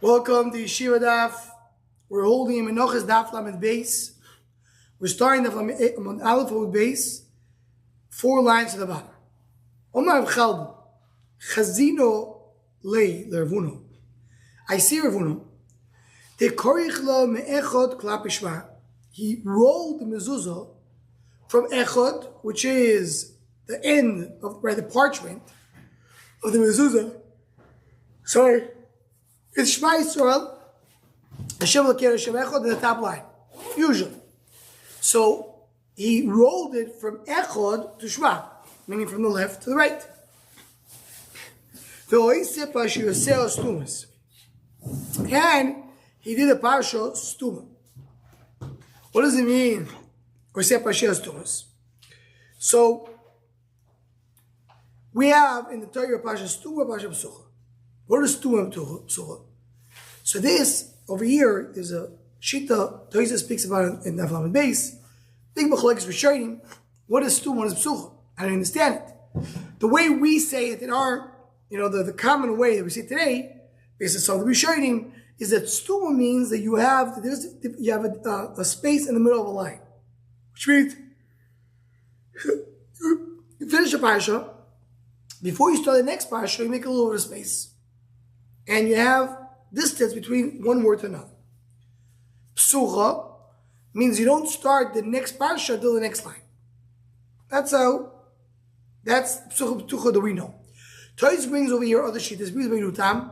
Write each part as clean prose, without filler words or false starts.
Welcome to Yeshiva Daf. We're holding Menachos Daf Lamed Beis. We're starting the Lamed Aleph with Beis, 4 lines to the bottom. Omar Chaldi, Chazino lei leRavuno. I see Ravuno. Te korich lo me'echod klap ishma. He rolled the mezuzah from echod, which is the end of the parchment of the mezuzah. Sorry. It's Shema Yisrael, Hashem Elokeinu Hashem Echad in the top line, usually. So he rolled it from Echad to Shema, meaning from the left to the right. And he did a Parsha Stuma. What does it mean? So we have in the Torah Parsha Stuma, Parsha Psucha. What is Stuma Psucha? So this over here is a shita. Toisa speaks about it in Daf Lamed Beis. Big machlokes Rishonim. What is Stuma? What is Psucha? I don't understand it. The way we say it in our, the common way that we say it today, based on the Rishonim, is that Stuma means that you have a space in the middle of a line, which means you finish a parsha. Before you start the next parsha, you make a little bit of space. And you have distance between one word to another. Psucha means you don't start the next parsha until the next line. That's psucha that we know. Toys brings over here other shittas, brings by Rutam,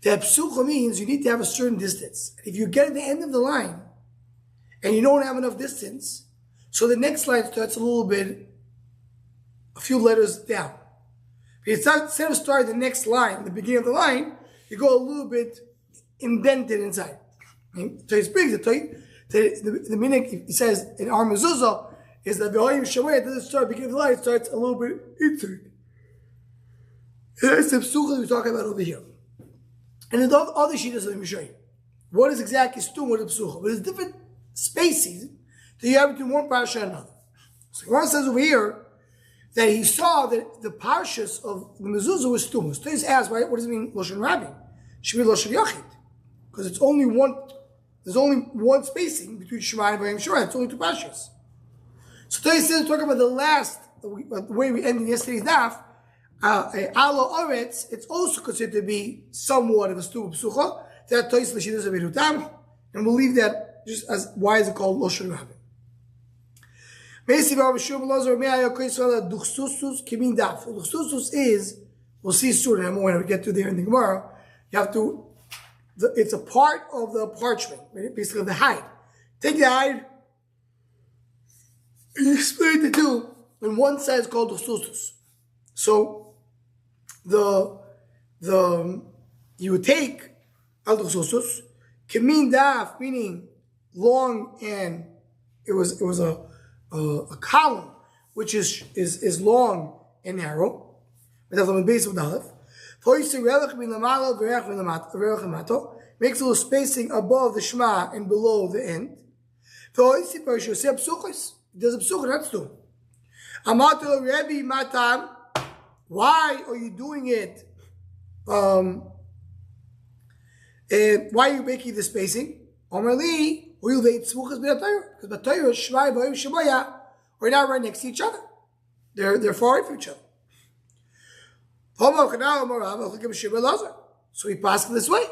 that psucha means you need to have a certain distance. If you get at the end of the line and you don't have enough distance, so the next line starts a few letters down. Instead of starting the next line, the beginning of the line, you go a little bit indented inside. The meaning, he says, in our mezuzah, is that V'hoyim Shemay, it doesn't start at the beginning of the line, it starts a little bit inside. That's the psucha that we're talking about over here. And in the other shittas, let me show you. What is exactly stum, what is psucha? But there's different spaces that you have between one parsha and another. So one says over here, that he saw that the parshas of the mezuzah was stumas. So he's asked, what does it mean, Loshen Rabbi? Should be Loshen Yachid. Because there's only one spacing between Shema and Vayim Shema. It's only 2 parshas. So he says, talking about the way we ended yesterday's daf, Alo Oretz, it's also considered to be somewhat of a stuma psucha. That Toys L'Shidas Avirutam, and we'll leave that just as, why is it called Loshen Rabbi? Duchsusus is, we'll see soon when we get to there in the Gemara, it's a part of the parchment, right? Basically the hide. Take the hide, and you split it to 2, and one side is called duchsusus. So, you would take al duchsusus, kemin daf, meaning long, and it was a column which is long and narrow. Makes a little spacing above the Shema and below the end. Does a psucha, that's true. Why are you doing it? Why are you making the spacing? Because B'Torah, Shema, Vayim Shemaya are not right next to each other. They're far away from each other. So we pass it this way.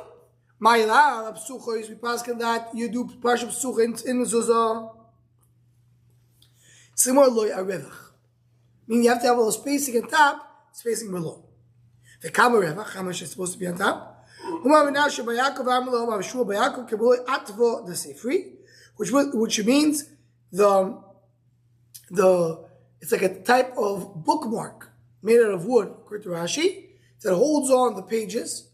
Ma'ila psucha is we pass that you do parsha psucha in mezuzah. Similar loy arevach. Meaning you have to have a little spacing on top, spacing below. The kama revach, how much is supposed to be on top? Which means it's like a type of bookmark made out of wood, according to Rashi, that holds on the pages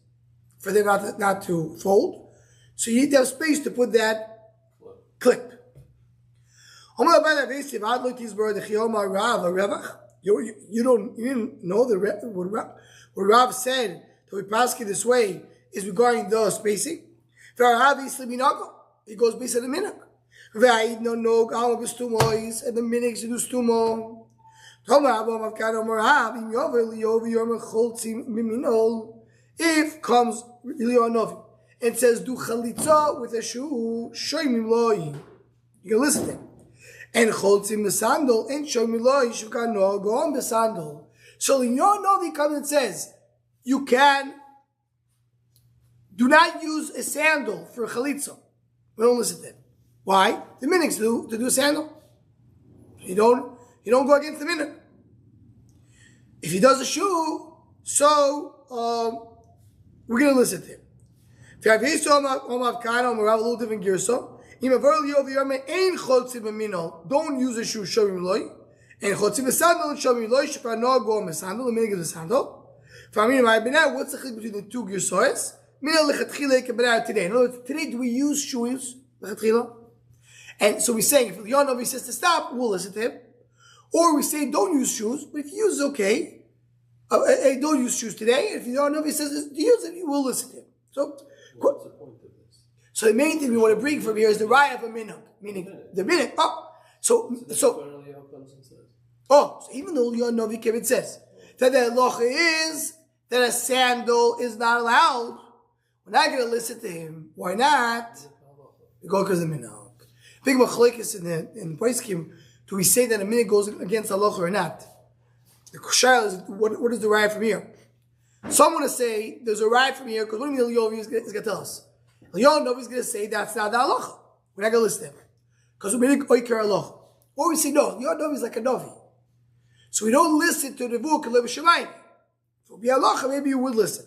for them not to fold. So you need to have space to put that clip. You didn't know what Rav said that we pass it this way is regarding the spacing. It goes based on the minhag. And the minhag should do stumo. If comes Eliyahu Novi and says, do chalitza with a shoe, shoymim loyi. You can listen to him. And chotzim besandal, and shoymim loyi, shukano, go on besandal. So Eliyahu Novi comes and says, you can do not use a sandal for chalitza. We don't listen to him. Why? The minhag to do a sandal. You don't go against the minhag. If he does a shoe, so we're going to listen to him. If you have Yisrael Kana, we have a little different girsa. Don't use a shoe, shovim loy. And chotzim besandal, shovim loy. Shepano go on besandal. The minhag is a sandal. What's the chiluk between the two girsas? Today. In other words, today do we use shoes? And so we're saying if Eliyahu Novi says to stop, we'll listen to him. Or we say don't use shoes, but if you use okay, don't use shoes today. If Eliyahu Novi says to use it, we'll listen to him. So, what's the point of this? So the main thing we want to bring from here is the raya of a minhag, meaning the minhag. So even though Eliyahu Novi came and says that the halacha is that a sandal is not allowed, we're not going to listen to him. Why not? Go because of the minhag. Big machlokes in the poskim. Do we say that a minhag goes against halacha or not? The kushal is what is the raya from here? Some want to say there's a raya from here because what do you mean Eliyahu is going to tell us? Eliyahu Novi is going to say that's not the halacha. We're not going to listen to him because we minhag oiker halacha. Or we say no, Eliyahu Novi is like a novi, so we don't listen to the vuk and shemayim. If it would be halacha, maybe you would listen.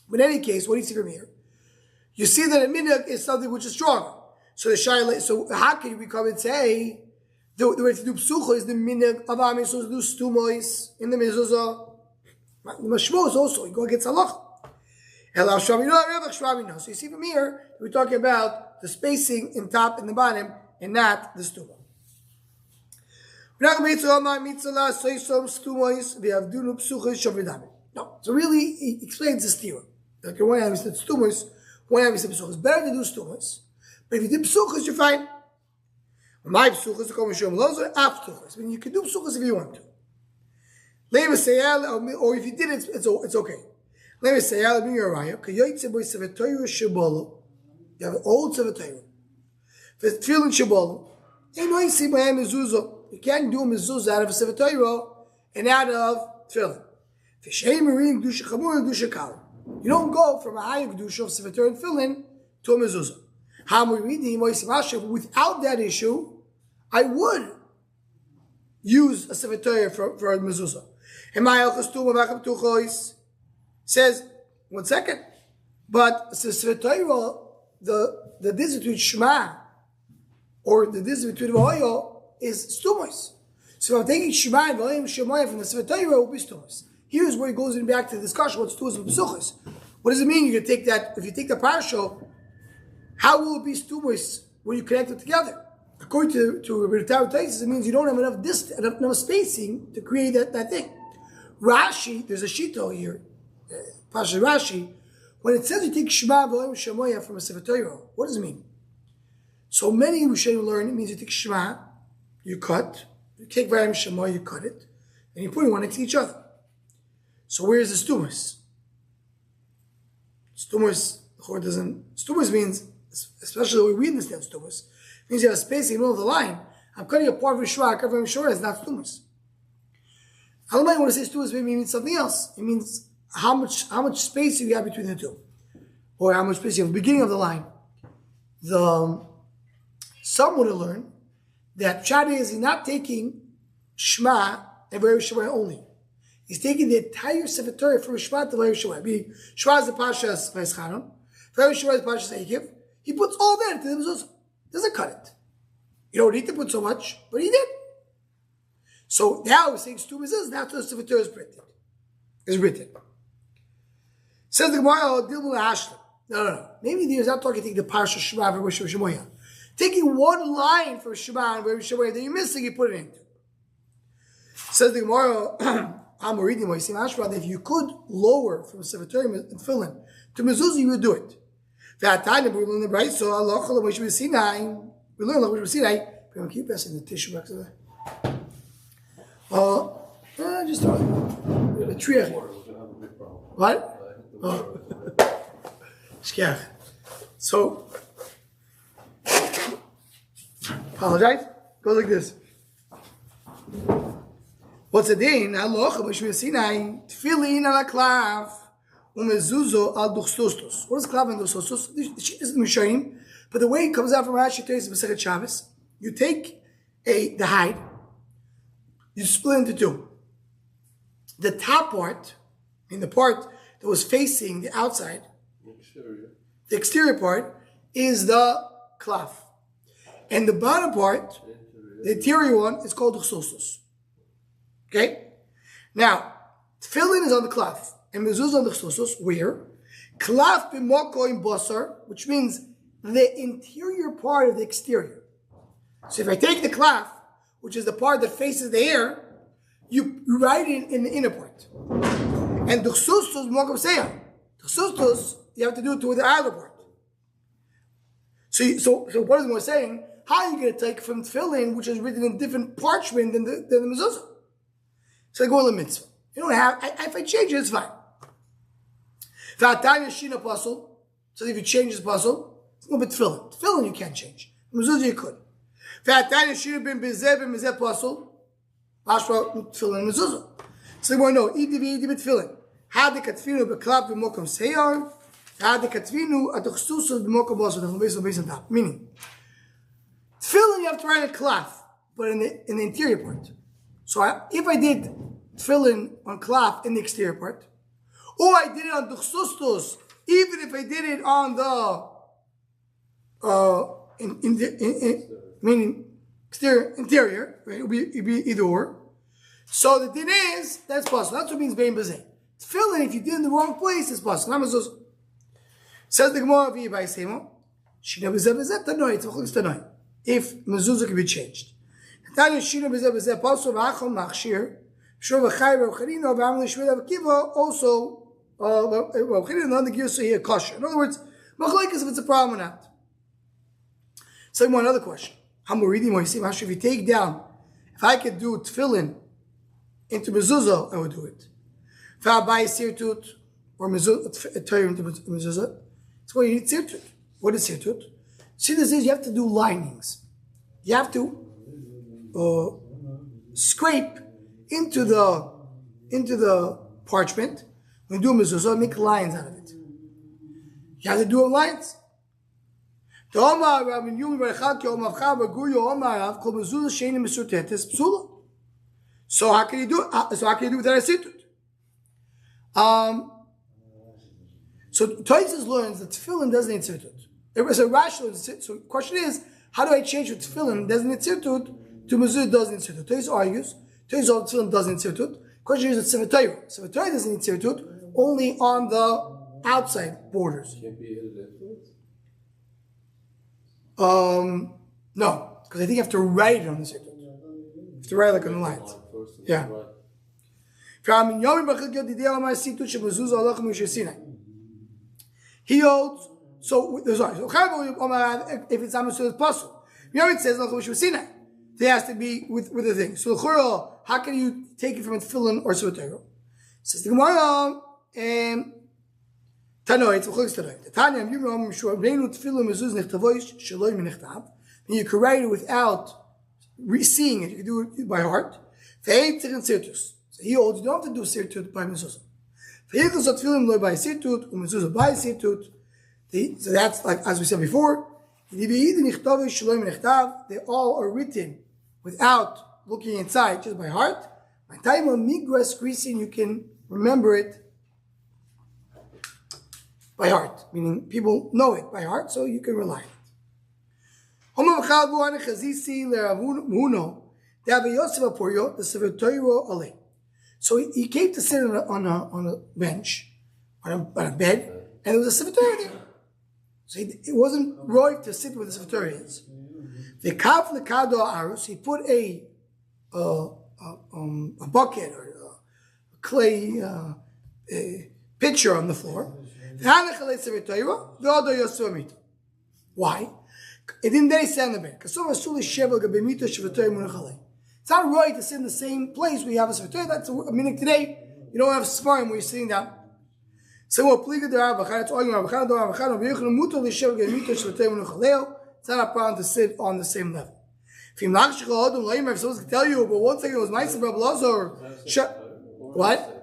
But in any case, what do you see from here? You see that a minhag is something which is stronger. So the shayla. So how can we come and say the way to do psucha is the minhag of Am Yisrael to do stumois in the mezuzah? The mashmo is also you go against halacha. So you see from here we're talking about the spacing in top and the bottom and not the stuma. No, so really he explains this theory. Like one time he said stumas, one time he said psuchas. It's better to do stumas, but if you did psuchas, you're fine. My psuchas are coming shom lozer af psuchas. I mean, you can do psuchas if you want to. Or if you did it, it's okay. Let me say, I'll bring you a raya. You have an old Sevatoyu. If it's feeling Shabolo, you can't do a mezuzah out of a Sevatoyu and out of tefillin. You don't go from a higher kedusha of Sevatoyu and tefillin to a mezuzah. Without that issue, I would use a Sevatoyu for a mezuzah. Says, 1 second, but the difference between Shema or the difference between V'hoyo is Stumos. So if I'm taking Shema and V'hoyim Shemoyim from the Sefer Torah, it will be Stumos. Here's where it goes in back to the discussion what's Stumos and Pesuchos. What does it mean? You can take that, if you take the parasha, how will it be Stumos when you connect it together? According to Rabbi Tais, it means you don't have enough distance, enough spacing to create that thing. Rashi, there's a shito here, Pasha Rashi, when it says you take Shema V'hoyim Shemoyim from a Sefer Torah, what does it mean? So many Rishonim learn it means you take Shema, you cut, you take V'hoyim Shemoyim, you cut it, and you put it one next to each other. So where is the Stumus? Stumus means, especially the way we understand Stumus, means you have a space in the middle of the line. I'm cutting a part of Shema, covering Shema, it's not Stumus. I don't want to say Stumus, maybe it means something else. It means how much space you have between the two, or how much space you have at the beginning of the line. Some would have learned that Pshat is he's not taking Shema and V'hoyim Shemoyim only. He's taking the entire Sefer Torah from Shema to V'hoyim Shemoyim. Meaning Shema is the Pashas Vayischanan, V'hoyim Shemoyim is the Pashas Eikiv. He puts all that into the mezuzah. Doesn't cut it. You don't need to put so much, but he did. So now we're saying two mezuzahs. Now the Sefer Torah is written. Says the Gemara, Dilbul Hashlim. No. Maybe he's not talking taking the Parsha Shema and V'hoyim Shemoyim. Taking one line from Shema and V'hoyim Shemoyim that you're missing, you put it into. Says the Gemara, I'm reading what you see. If you could lower from Sefer Torah and Tefillin to mezuzah, you would do it. We learn the bright so Allah we learn like Sinai. We're gonna keep passing the tissue back to there. Just a tree. What? Oh. Shkiach. So, apologize. Goes like this. What's the din? Halacha b'shmir Sinai tefillin ala klav umezuzo al duchsostos. What is klav and duchsostos? This is the Misharim, but the way it comes out from Rashi is Masechet Shabbos. You take the hide, you split into two. The top part, the part that was facing the outside, the exterior part, is the klav. And the bottom part, the interior one, is called duchsostos. Okay? Now, tefillin is on the klav, and mezuzah on the duchsostos, where? Klav b'moko im basar, which means the interior part of the exterior. So if I take the klav, which is the part that faces the air, you write it in the inner part. And duchsostos b'moko b'seyah. Duchsostos, you have to do it to the outer part. So what is more saying? How are you going to take from tefillin, which is written in different parchment than the mezuzah? So I go to the mitzvah. You don't have, if I change it, it's fine. So if you change this puzzle, it's a little bit tefillin. Tefillin you can't change. Mezuzah you could. Tefillin mezuzah. So you want to know, idi tefillin. Had the katvinu beklav b'mokom seyar, had the katvinu aduchsusos b'mokom basar. Meaning, tefillin you have to write a klav, but in the interior part. So if I did tefillin on klav in the exterior part, or I did it on duchsostos, even if I did it on the meaning interior, right? It'd be either or. So the din is that's possible. That's what means bein bazeh. Tefillin, if you did it in the wrong place, is possible. Says the Gemara v'yi by Semo, shina b'zeh b'zeh tanoi. It's v'chulis tanoi. If mezuzah can be changed. Also, another gear so here kosher. In other words, machlokes if it's a problem or not. So another question. If you take down, if I could do tefillin into mezuzah, I would do it. If I buy a sirtut or mezuzah into mezuzah, it's why you need sirtut. What is sirtut? See, this is you have to do linings. You have to scrape into the parchment. When you do mezuzah, make lines out of it. You have to do lines. So how can you do it? So how can you do it without a situt? So Tosis learns that tefillin doesn't need situt. It was a rational. So the question is, how do I change with tefillin doesn't need situt to mezuzah doesn't need situt? Tosis argues Tosis all tefillin doesn't need situt. Question is, it's Sefer Torah. Sefer Torah doesn't need situt only on the outside borders. No, because I think you have to write it on the circuit. You have to write like on the lines. Yeah. He holds, so if it's Amisul, it's possible. It says, there has to be with the thing. So, how can you take it from a tefillin or Sefer? Says the Gemara, Tanoi, it's v'chulis tanoi. The Tanya, you remember, sure, reinu tefillin mezuzah nechtavoish shaloi minechtav. And you can write it without seeing it. You can do it by heart. Ve'eit tzirin sirtus. So he holds, you don't have to do sirtut by mezuzah. Ve'yichus tefillin loy by sirtut, u'mezuzah by sirtut. So that's like, as we said before, they all are written without looking inside, just by heart. By time of migras greasing, you can remember it by heart, meaning people know it by heart, so you can rely on it. So he came to sit on a bench, on a bed, and there was a Sefer Torah there. So it wasn't right to sit with the Sefer Torahs. The kaf lekado arus, he put a bucket or a clay pitcher on the floor. Why? It didn't they sit on the bed. It's not right to sit in the same place where you have a Sefer Torah. That's a meaning today. You don't have Sfarim where you're sitting down. So it's not a problem to sit on the same level. If I'm supposed to tell you, but one second it was nice and what?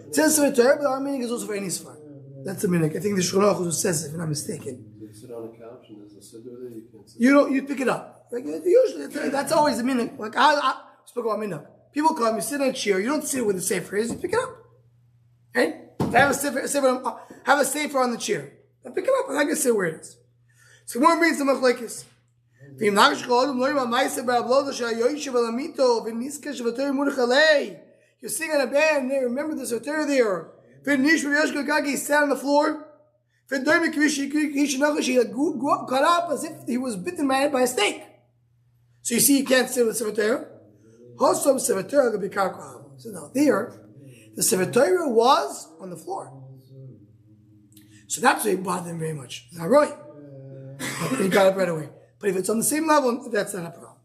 It says Sefer Torah, but our meaning is also for any Sfar. That's the meaning. I think the Shulchan Aruch says it, if I'm not mistaken. You sit on a couch and there's a siddur there, you can't sit. You pick it up. Like, usually, that's always the meaning. Like I spoke about minhag. People come, you sit on a chair, you don't sit where the sefer is, you pick it up. Okay? I have a sefer on the chair. I pick it up and I can sit where it is. So more brings the machlekes. You're sitting on a bed and they remember the Soter there. He sat on the floor. He got up as if he was bitten by a snake. So you see, you can't sit with Sefer Torah. So now there, the Sefer Torah was on the floor. So that's why it bothered him very much. Not right. He got up right away. But if it's on the same level, that's not a problem.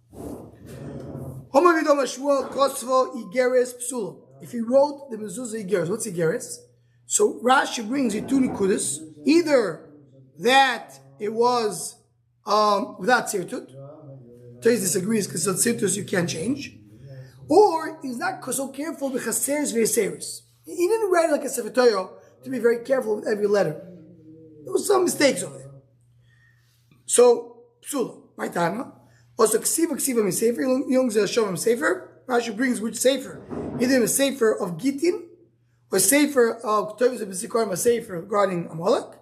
If he wrote the mezuzah Igeres, what's Igeres? So Rashi brings you two nikudas. Either that it was without sirtut. Toys disagrees because on sirtus you can't change. Or he's not so careful with chaseres v'yaseres. He didn't write like a Sefer Torah to be very careful with every letter. There was some mistakes over there. So, psula, my time. Also, ksiva mi sefer. Young Shovim sefer. Rashi brings which sefer? Either a sefer of Gittin, or a sefer of Tovus B'Sikorim, a sefer regarding Amalek.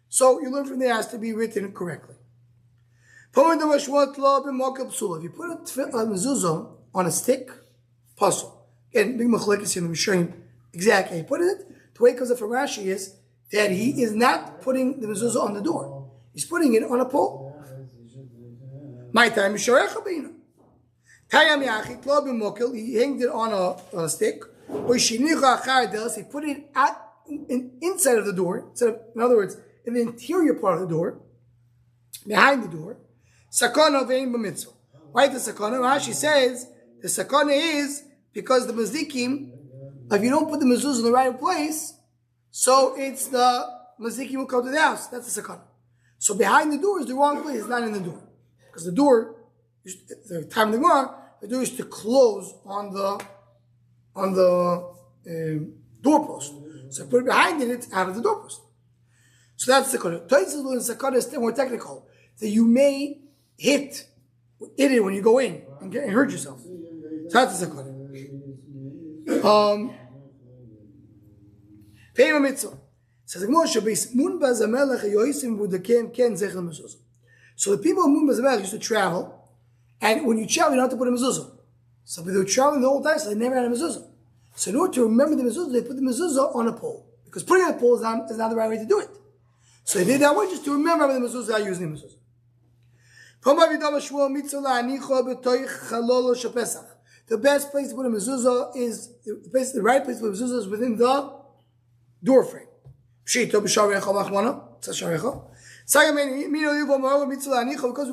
So you learn from there it has to be written correctly. If you put a mezuzah on a stick, puzzle. Again, big machlekes in the Mishnah, exactly how you put it. The way it comes up from Rashi is that he is not putting the mezuzah on the door. He's putting it on a pole. My time is Sharecha Bina. Tayam Yachit Lo B'Mokel, he hanged it on a stick. Or Shinicha Achar Delas, he put it inside of the door. In other words, in the interior part of the door, behind the door. Sakana Vein B'Mitzvah. Why the Sakana? Rashi says the Sakana is because the Mazikim, if you don't put the mezuzah in the right place, so it's the Mazikim will come to the house. That's the Sakana. So behind the door is the wrong place, it's not in the door. Because the door, the time of the Gemara, the door is to close on the doorpost. So put it behind it, it's out of the doorpost. So that's the Sakana. Toitzul and Sakana is more technical. That you may hit it when you go in and hurt yourself. So that's the Sakana. Pema Mitzvah. Says the Gemara, so the people of Mun Bazamelech used to travel, and when you travel, you don't have to put a mezuzah. So they were traveling the whole time, so they never had a mezuzah. So in order to remember the mezuzah, they put the mezuzah on a pole. Because putting it on a pole is not the right way to do it. So they did that way just to remember the mezuzah without using the mezuzah. The best place to put a mezuzah is, the right place to put a mezuzah is within the door frame. Because we're going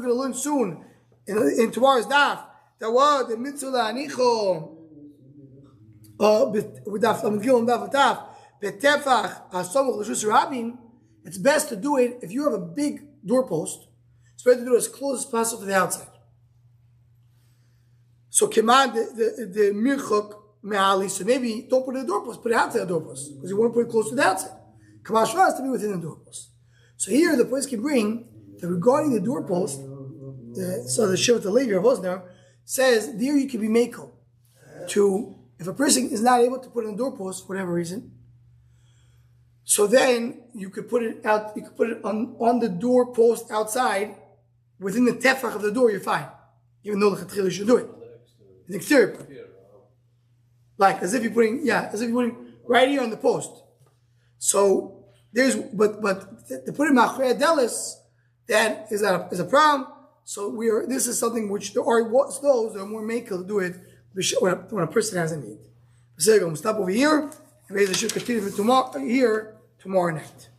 to learn soon in tomorrow's daf that what the mitzvah anicho with daf it's best to do it if you have a big doorpost. It's better to do it as close as possible to the outside. So command the mirchok me'ali. So maybe don't put it in the doorpost, put it outside the doorpost because you want to put it close to the outside. Kamashva has to be within the doorpost. So here the place can bring that regarding the doorpost. So the Shivat Levi of Osner says there you can be makel to if a person is not able to put it in the doorpost for whatever reason. So then you could put it out. You could put it on the doorpost outside within the tefach of the door. You're fine, even though the chatchila you should do it. The exterior part, like as if you're putting right here on the post. So there's but to put it machre delis, that is a problem. So this is something which there are those that are more makel to do it when a person has a need. So I'm going to stop over here and we should continue tomorrow night.